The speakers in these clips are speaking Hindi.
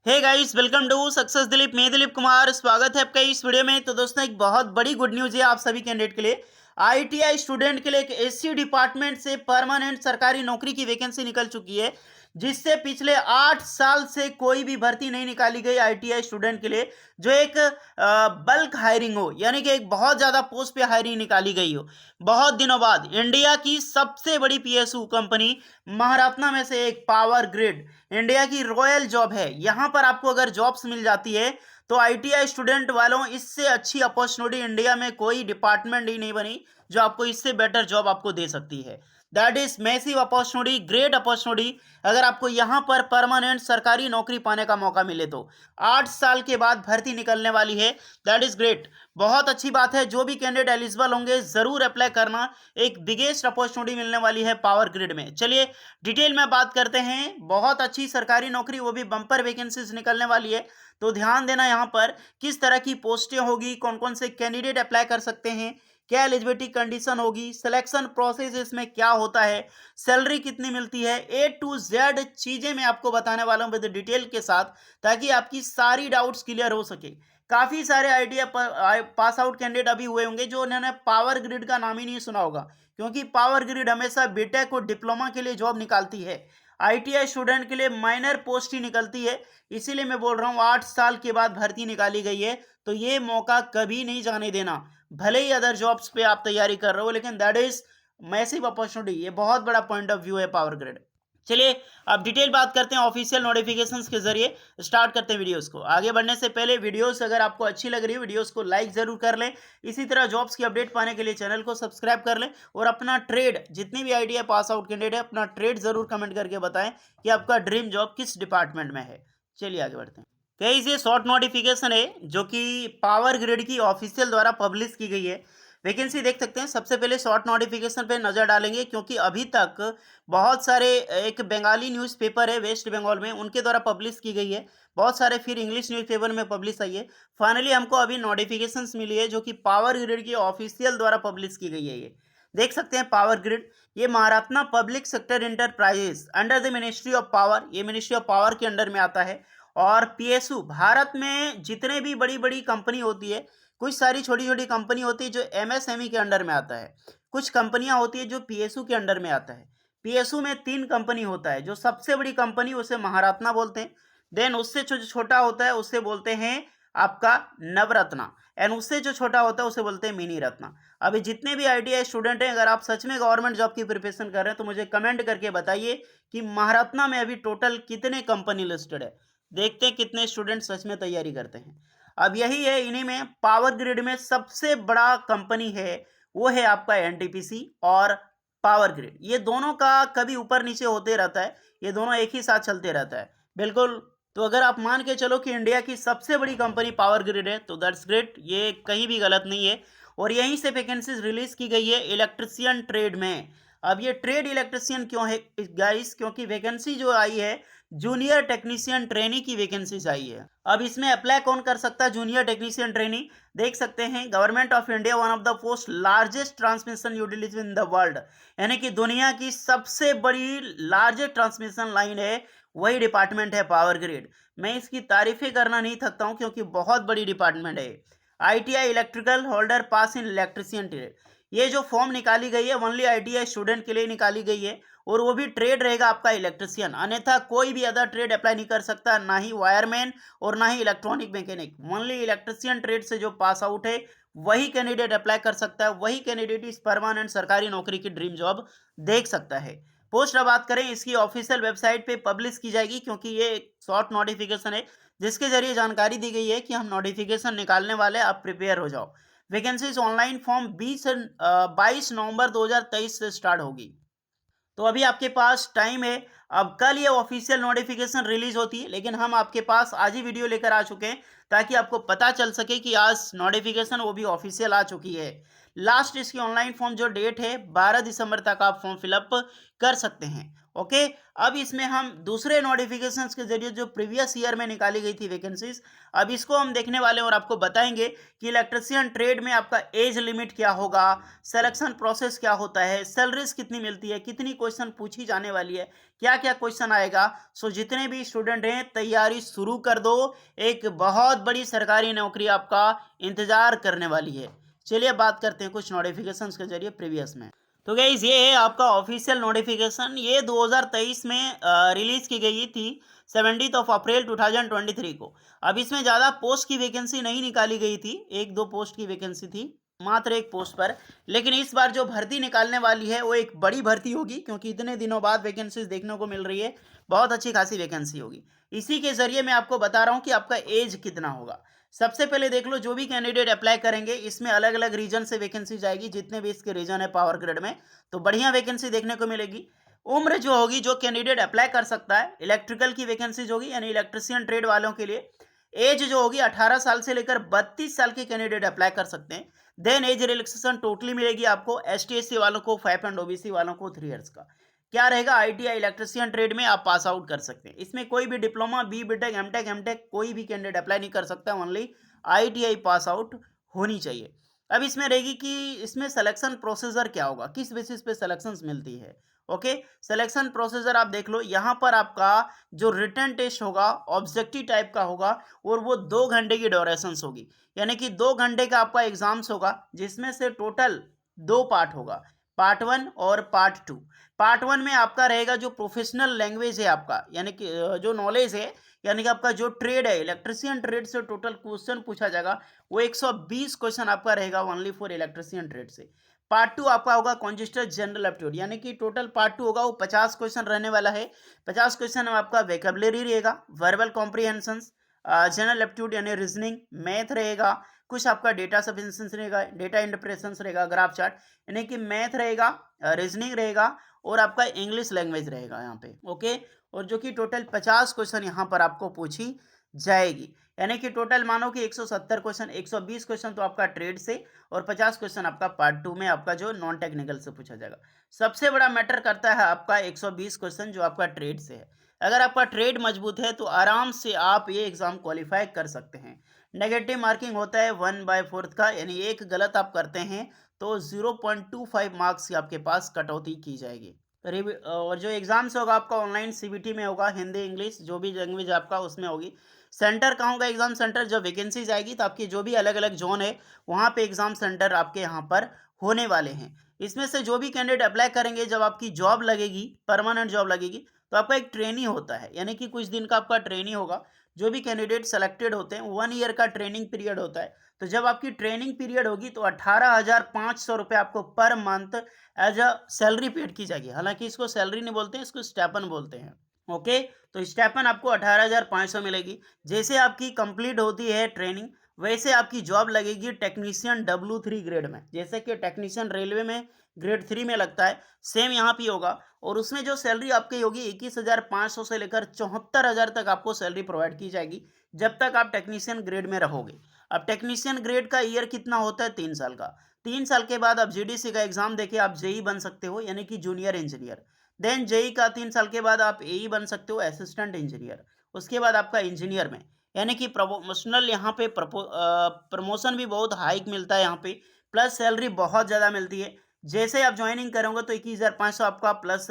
Hey guys, welcome to success Dilip. मैं दिलीप कुमार, स्वागत है आपका इस वीडियो में। तो दोस्तों, एक बहुत बड़ी गुड न्यूज़ है आप सभी कैंडिडेट के लिए। आईटीआई स्टूडेंट के लिए एक एससी डिपार्टमेंट से परमानेंट सरकारी नौकरी की वैकेंसी निकल चुकी है, जिससे पिछले 8 साल से कोई भी भर्ती नहीं निकाली गई आईटीआई स्टूडेंट के लिए। जो एक बल्क हायरिंग हो, यानी कि एक बहुत ज़्यादा पोस्ट पे हायरिंग निकाली गई हो। बहुत दिनों बाद इंडिया की सबसे बड़ी पीएसयू कंपनी महारत्ना में से एक पावर ग्रिड, इंडिया की रॉयल जॉब है। यहां पर आपको अगर जॉब्स मिल जाती है तो आईटीआई स्टूडेंट वालों, इससे अच्छी अपॉर्चुनिटी इंडिया में कोई डिपार्टमेंट ही नहीं बनी जो आपको इससे बेटर जॉब आपको दे सकती है। That is massive opportunity, great opportunity. अगर आपको यहां पर परमानेंट सरकारी नौकरी पाने का मौका मिले तो 8 साल के बाद भर्ती निकलने वाली है। दैट इज ग्रेट, बहुत अच्छी बात है। जो भी कैंडिडेट एलिजिबल होंगे जरूर अप्लाई करना, एक बिगेस्ट अपॉर्चुनिटी मिलने वाली है पावर ग्रिड में। चलिए डिटेल में बात करते हैं। बहुत अच्छी सरकारी नौकरी, वो भी बम्पर वैकेंसीज निकलने वाली है। तो ध्यान देना यहाँ पर किस तरह की पोस्टें होगी, कौन कौन से कैंडिडेट अप्लाई कर सकते हैं, क्या एलिजिबिलिटी कंडीशन होगी, सिलेक्शन प्रोसेस इसमें क्या होता है, सैलरी कितनी मिलती है, ए टू जेड चीजें मैं आपको बताने वाला हूं विद डिटेल के साथ, ताकि आपकी सारी डाउट्स क्लियर हो सके। काफी सारे आईटीआई पास आउट कैंडिडेट अभी हुए होंगे जो उन्होंने पावर ग्रिड का नाम ही नहीं सुना होगा, क्योंकि पावर ग्रिड हमेशा बीटेक और डिप्लोमा के लिए जॉब निकालती है। आईटीआई स्टूडेंट के लिए माइनर पोस्ट ही निकलती है। इसीलिए मैं बोल रहा हूँ 8 साल के बाद भर्ती निकाली गई है, तो ये मौका कभी नहीं जाने देना। भले ही अदर जॉब्स पे आप तैयारी कर रहे हो, लेकिन दैट इज मैसिव अपॉर्चुनिटी। ये बहुत बड़ा पॉइंट ऑफ व्यू है पावर ग्रिड। चलिए अब डिटेल बात करते हैं ऑफिशियल नोटिफिकेशंस के जरिए। स्टार्ट करते हैं वीडियोस को। आगे बढ़ने से पहले वीडियोस अगर आपको अच्छी लग रही है, वीडियोस को लाइक जरूर कर लें। इसी तरह जॉब्स की अपडेट पाने के लिए चैनल को सब्सक्राइब कर लें, और अपना ट्रेड, जितनी भी आईटीआई पास आउट कैंडिडेट है, अपना ट्रेड जरूर कमेंट करके बताएं कि आपका ड्रीम जॉब किस डिपार्टमेंट में है। चलिए आगे बढ़ते हैं। कई ये शॉर्ट नोटिफिकेशन है जो कि पावर ग्रिड की ऑफिशियल द्वारा पब्लिश की गई है। वैकेंसी देख सकते हैं। सबसे पहले शॉर्ट नोटिफिकेशन पे नज़र डालेंगे, क्योंकि अभी तक बहुत सारे, एक बंगाली न्यूज़पेपर है वेस्ट बंगाल में, उनके द्वारा पब्लिश की गई है। बहुत सारे फिर इंग्लिश न्यूज़पेपर में पब्लिश आई है। फाइनली हमको अभी नोटिफिकेशंस मिली है जो कि पावर ग्रिड की ऑफिशियल द्वारा पब्लिश की गई है। ये देख सकते हैं पावर ग्रिड, ये Maharatna public sector enterprises under the ministry of power, ये मिनिस्ट्री ऑफ पावर के अंडर में आता है। और पीएसयू, भारत में जितने भी बड़ी बड़ी कंपनी होती है, कुछ सारी छोटी छोटी कंपनी होती है जो एमएसएमई के अंडर में आता है, कुछ कंपनियां होती है जो पीएसयू के अंडर में आता है। पीएसयू में 3 कंपनी होता है। जो सबसे बड़ी कंपनी उसे महारत्ना बोलते हैं, देन उससे जो छोटा होता है उसे बोलते हैं आपका नवरत्ना, एंड उससे जो छोटा होता है उसे बोलते हैं मिनी रत्ना। अभी जितने भी आईटीआई स्टूडेंट हैं, अगर आप सच में गवर्नमेंट जॉब की प्रिपरेशन कर रहे हैं तो मुझे कमेंट करके बताइए कि महारत्ना में अभी टोटल कितने कंपनी लिस्टेड है। देखते हैं कितने स्टूडेंट सच में तैयारी करते हैं। अब यही है, इन्हीं में पावर ग्रिड में सबसे बड़ा कंपनी है वो है आपका एनटीपीसी और पावर ग्रिड। ये दोनों का कभी ऊपर नीचे होते रहता है, ये दोनों एक ही साथ चलते रहता है। बिल्कुल। तो अगर आप मान के चलो कि इंडिया की सबसे बड़ी कंपनी पावर ग्रिड है तो दैट्स ग्रेट, ये कहीं भी गलत नहीं है। और यहीं से वैकेंसीज रिलीज की गई है इलेक्ट्रिशियन ट्रेड में। अब ये ट्रेड इलेक्ट्रिशियन क्यों है गाइस? क्योंकि वैकेंसी जो आई है जूनियर टेक्नीशियन ट्रेनी की वैकेंसीज आई है। अब इसमें अप्लाई कौन कर सकता है? Junior technician trainee. देख सकते हैं government of India, one of the most largest transmission utility in the world, यानी कि दुनिया की सबसे बड़ी लार्जेस्ट ट्रांसमिशन लाइन है, वही डिपार्टमेंट है पावर ग्रिड। मैं इसकी तारीफें करना नहीं थकता हूं, क्योंकि बहुत बड़ी डिपार्टमेंट है। आईटीआई इलेक्ट्रिकल होल्डर पास इन इलेक्ट्रिशियन ट्रेड, ये जो फॉर्म निकाली गई है ओनली आईटीआई स्टूडेंट के लिए निकाली गई है, और वो भी ट्रेड रहेगा आपका इलेक्ट्रिशियन। अन्यथा कोई भी अदर ट्रेड अप्लाई नहीं कर सकता, ना ही वायरमैन और ना ही electronic mechanic. Only electrician trade से जो पास आउट है वही कैंडिडेट अप्लाई कर सकता है, वही कैंडिडेट इस परमानेंट सरकारी नौकरी की ड्रीम जॉब देख सकता है। पोस्ट अब बात करें, इसकी ऑफिशियल वेबसाइट पे पब्लिश की जाएगी, क्योंकि ये एक शॉर्ट नोटिफिकेशन है जिसके जरिए जानकारी दी गई है कि हम नोटिफिकेशन निकालने वाले, आप प्रिपेयर हो जाओ। वैकेंसीज ऑनलाइन फॉर्म 22 नवंबर 2023 से स्टार्ट होगी। तो अभी आपके पास टाइम है। अब कल ये ऑफिशियल नोटिफिकेशन रिलीज होती है, लेकिन हम आपके पास आज ही वीडियो लेकर आ चुके हैं ताकि आपको पता चल सके कि आज नोटिफिकेशन वो भी ऑफिशियल आ चुकी है। लास्ट इसकी ऑनलाइन फॉर्म जो डेट है 12 दिसंबर तक आप फॉर्म फिलअप कर सकते हैं। ओके। अब इसमें हम दूसरे नोटिफिकेशंस के जरिए जो प्रीवियस ईयर में निकाली गई थी वैकेंसीज, अब इसको हम देखने वाले हैं और आपको बताएंगे कि इलेक्ट्रिशियन ट्रेड में आपका एज लिमिट क्या होगा, सिलेक्शन प्रोसेस क्या होता है, सैलरीज कितनी मिलती है, कितनी क्वेश्चन पूछी जाने वाली है, क्या क्या क्वेश्चन आएगा। सो जितने भी स्टूडेंट हैं तैयारी शुरू कर दो, एक बहुत बड़ी सरकारी नौकरी आपका इंतजार करने वाली है। चलिए बात करते हैं कुछ नोटिफिकेशंस के जरिए प्रीवियस में। तो गाइज ये है आपका ऑफिशियल नोटिफिकेशन, ये 2023 में रिलीज की गई थी 17 अप्रैल 2023 को। अब इसमें ज़्यादा पोस्ट की वैकेंसी नहीं निकाली गई थी, एक दो पोस्ट की वैकेंसी थी, मात्र एक पोस्ट पर। लेकिन इस बार जो भर्ती निकालने वाली है वो एक बड़ी भर्ती होगी, क्योंकि इतने दिनों बाद वैकेंसीज देखने को मिल रही है, बहुत अच्छी खासी वैकेंसी होगी। इसी के जरिए मैं आपको बता रहा हूँ कि आपका एज कितना होगा। सबसे पहले देख लो, जो भी कैंडिडेट अप्लाई करेंगे इसमें अलग अलग रीजन से वैकेंसी जाएगी, जितने भी इसके रीजन है पावर ग्रिड में, तो बढ़िया वैकेंसी देखने को मिलेगी। उम्र जो होगी, जो कैंडिडेट अप्लाई कर सकता है, इलेक्ट्रिकल की वैकेंसी होगी यानी इलेक्ट्रिशियन ट्रेड वालों के लिए एज जो होगी 18 साल से लेकर 32 साल के कैंडिडेट अप्लाई कर सकते हैं। देन एज रिलैक्सेशन टोटली मिलेगी आपको, एसटी एससी वालों को 5 एंड ओबीसी वालों को 3 इयर्स का। क्या रहेगा, आईटीआई इलेक्ट्रिशियन ट्रेड में आप पास आउट कर सकते हैं। इसमें कोई भी डिप्लोमा, बी बीटेक, एमटेक कोई भी कैंडिडेट अप्लाई नहीं कर सकता, ओनली आईटीआई पास आउट होनी चाहिए। अब इसमें रहेगी कि इसमें सिलेक्शन प्रोसीजर क्या होगा, किस बेसिस पे सिलेक्शंस मिलती है। ओके, सिलेक्शन प्रोसीजर आप देख लो, यहाँ पर आपका जो रिटन टेस्ट होगा ऑब्जेक्टिव टाइप का होगा, और वो 2 घंटे की ड्यूरेशन होगी, यानी कि 2 घंटे का आपका एग्जाम्स होगा, जिसमें से टोटल 2 पार्ट होगा, पार्ट 1 और पार्ट 2। पार्ट 1 में आपका रहेगा जो प्रोफेशनल लैंग्वेज है आपका, यानी कि जो नॉलेज है, यानी कि आपका जो ट्रेड है, इलेक्ट्रिशियन ट्रेड से टोटल क्वेश्चन पूछा जाएगा, वो 120 क्वेश्चन आपका रहेगा ओनली फॉर इलेक्ट्रिशियन ट्रेड से। पार्ट 2 आपका होगा कॉन्जिस्टर जनरल एप्टीट्यूड, यानी कि टोटल पार्ट 2 होगा वो 50 क्वेश्चन रहने वाला है। 50 क्वेश्चन में आपका वेकेबलरी रहेगा, वर्बल कॉम्प्रीहेंशन, जनरल एप्टीट्यूड यानी रीजनिंग, मैथ रहेगा, कुछ आपका डेटा सफिशिएंसी रहेगा, डेटा इंटरप्रेशन रहेगा, ग्राफ चार्ट, यानी कि मैथ रहेगा, रीजनिंग रहेगा, और आपका इंग्लिश लैंग्वेज रहेगा यहाँ पे। ओके, और जो कि टोटल 50 क्वेश्चन यहाँ पर आपको पूछी जाएगी, यानी कि टोटल मानो कि 170 क्वेश्चन, 120 क्वेश्चन तो आपका ट्रेड से और 50 क्वेश्चन आपका पार्ट 2 में आपका जो नॉन टेक्निकल से पूछा जाएगा। सबसे बड़ा मैटर करता है आपका 120 क्वेश्चन जो आपका ट्रेड से है। अगर आपका ट्रेड मजबूत है तो आराम से आप ये एग्जाम क्वालिफाई कर सकते हैं। नेगेटिव मार्किंग होता है 1/4 का, यानी एक गलत आप करते हैं तो 0.25 मार्क्स की आपके पास कटौती की जाएगी। और जो एग्जाम्स होगा आपका ऑनलाइन सीबीटी में होगा, हिंदी इंग्लिश जो भी लैंग्वेज आपका उसमें होगी। सेंटर कहाँ होगा एग्जाम सेंटर, जब वैकेंसीज आएगी तो आपकी जो भी अलग अलग जोन है वहाँ पे एग्जाम सेंटर आपके यहाँ पर होने वाले हैं। इसमें से जो भी कैंडिडेट अप्लाई करेंगे, जब आपकी जॉब लगेगी, परमानेंट जॉब लगेगी, तो आपका एक ट्रेनिंग होता है, यानी कि कुछ दिन का आपका ट्रेनिंग होगा। जो भी कैंडिडेट सेलेक्टेड होते हैं 1 ईयर का ट्रेनिंग पीरियड होता है। तो जब आपकी ट्रेनिंग पीरियड होगी तो 18,500 रुपये आपको पर month as a salary paid की जाएगी। हालांकि इसको सैलरी नहीं बोलते हैं, इसको स्टेपन बोलते हैं। ओके, तो स्टेपन आपको 18,500 मिलेगी। जैसे आपकी कंप्लीट होती है ट्रेनिंग, वैसे आपकी जॉब लगेगी टेक्नीशियन W3 ग्रेड में, जैसे कि टेक्नीशियन रेलवे में ग्रेड 3 में लगता है, सेम यहाँ पे होगा। और उसमें जो सैलरी आपकी होगी 21,500 से लेकर 74,000 तक आपको सैलरी प्रोवाइड की जाएगी, जब तक आप टेक्नीशियन ग्रेड में रहोगे। अब टेक्नीशियन ग्रेड का ईयर कितना होता है, 3 साल का। 3 साल के बाद आप जीडीसी का एग्जाम देके आप जेई बन सकते हो, यानी कि जूनियर इंजीनियर। देन जेई का 3 साल के बाद आप एई बन सकते हो, असिस्टेंट इंजीनियर। उसके बाद आपका इंजीनियर में, यानी कि प्रमोशनल यहाँ पे प्रमोशन भी बहुत हाइक मिलता है यहाँ पे, प्लस सैलरी बहुत ज़्यादा मिलती है। जैसे आप ज्वाइनिंग करोगे तो 21,500 आपका प्लस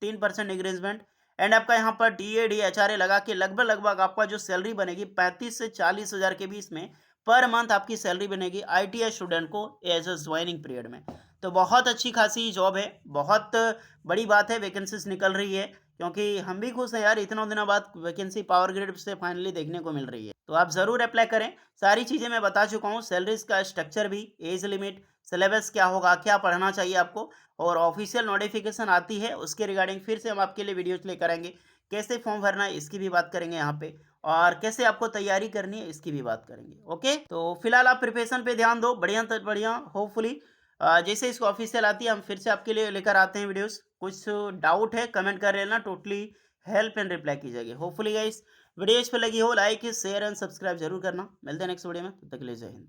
3% इंक्रीजमेंट, एंड आपका यहाँ पर टीएडी एचआरए लगा के लगभग लगभग आपका जो सैलरी बनेगी 35 से 40,000 के बीच में पर मंथ आपकी सैलरी बनेगी आईटीआई स्टूडेंट को एज अ ज्वाइनिंग पीरियड में। तो बहुत अच्छी खासी जॉब है, बहुत बड़ी बात है वैकेंसीज निकल रही है, क्योंकि हम भी खुश हैं यार, इतनों दिनों बाद वैकेंसी पावर ग्रिड से फाइनली देखने को मिल रही है। तो आप ज़रूर अप्लाई करें। सारी चीज़ें मैं बता चुका हूँ, सैलरीज का स्ट्रक्चर भी, एज लिमिट, सिलेबस क्या होगा, क्या पढ़ना चाहिए आपको, और ऑफिशियल नोटिफिकेशन आती है उसके रिगार्डिंग फिर से हम आपके लिए वीडियोज लेकर आएंगे। कैसे फॉर्म भरना है इसकी भी बात करेंगे यहाँ पे, और कैसे आपको तैयारी करनी है इसकी भी बात करेंगे। ओके, तो फिलहाल आप प्रिपरेशन पे ध्यान दो, बढ़िया बढ़िया। होपफुली जैसे इसको ऑफिशियल आती है हम फिर से आपके लिए लेकर आते हैं वीडियोस। कुछ डाउट है कमेंट कर लेना, टोटली हेल्प एंड रिप्लाई की जाएगी। होपफुली गाइस वीडियो इस पर लगी हो, लाइक शेयर एंड सब्सक्राइब जरूर करना। मिलते हैं नेक्स्ट वीडियो में, तब तक के लिए जय हिंद।